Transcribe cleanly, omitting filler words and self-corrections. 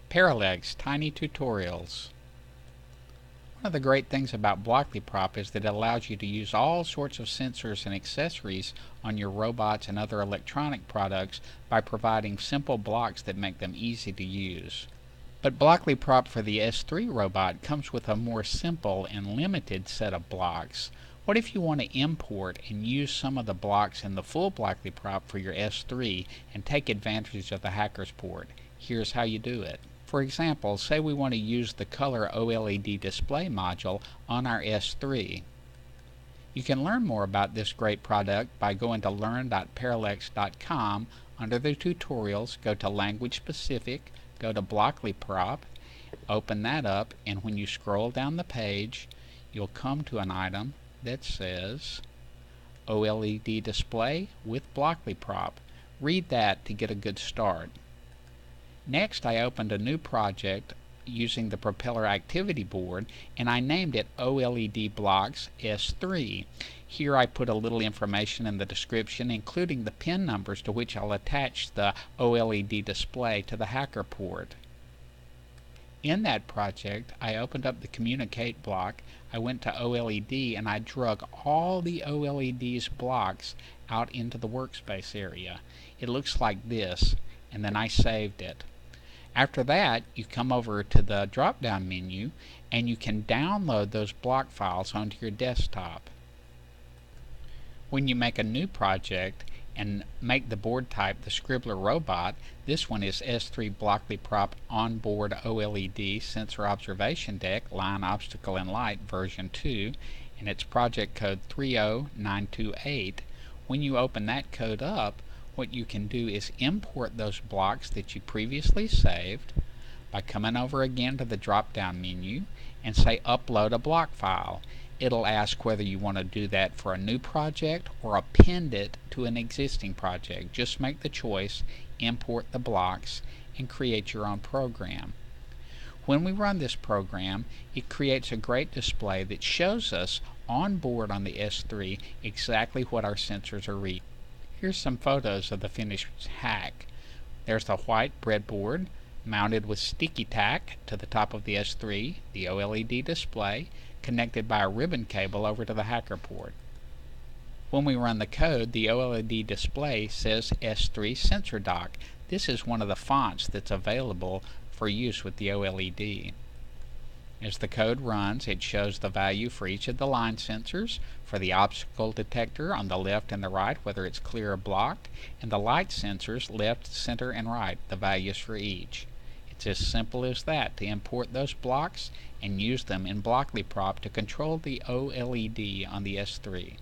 Parallax Tiny Tutorials. One of the great things about BlocklyProp is that it allows you to use all sorts of sensors and accessories on your robots and other electronic products by providing simple blocks that make them easy to use. But BlocklyProp for the S3 robot comes with a more simple and limited set of blocks. What if you want to import and use some of the blocks in the full BlocklyProp for your S3 and take advantage of the Hacker's port? Here's how you do it. For example, say we want to use the color OLED display module on our S3. You can learn more about this great product by going to learn.parallax.com. Under the tutorials, go to Language Specific, go to BlocklyProp, open that up, and when you scroll down the page, you'll come to an item that says OLED display with BlocklyProp. Read that to get a good start. Next, I opened a new project using the Propeller activity board, and I named it OLED Blocks S3. Here I put a little information in the description, including the pin numbers to which I'll attach the OLED display to the Hacker port. In that project, I opened up the Communicate block, I went to OLED, and I drug all the OLED's blocks out into the workspace area. It looks like this, and then I saved it. After that, you come over to the drop-down menu and you can download those block files onto your desktop. When you make a new project and make the board type the Scribbler robot, this one is S3 BlocklyProp Onboard OLED Sensor Observation Deck Line Obstacle and Light version 2, and it's project code 30928. When you open that code up, what you can do is import those blocks that you previously saved by coming over again to the drop-down menu and say upload a block file. It'll ask whether you want to do that for a new project or append it to an existing project. Just make the choice, import the blocks, and create your own program. When we run this program, it creates a great display that shows us on board on the S3 exactly what our sensors are reading. Here's some photos of the finished hack. There's the white breadboard mounted with sticky tack to the top of the S3, the OLED display, connected by a ribbon cable over to the Hacker port. When we run the code, the OLED display says S3 Sensor Dock. This is one of the fonts that's available for use with the OLED. As the code runs, it shows the value for each of the line sensors, for the obstacle detector on the left and the right, whether it's clear or blocked, and the light sensors left, center, and right, the values for each. It's as simple as that to import those blocks and use them in BlocklyProp to control the OLED on the S3.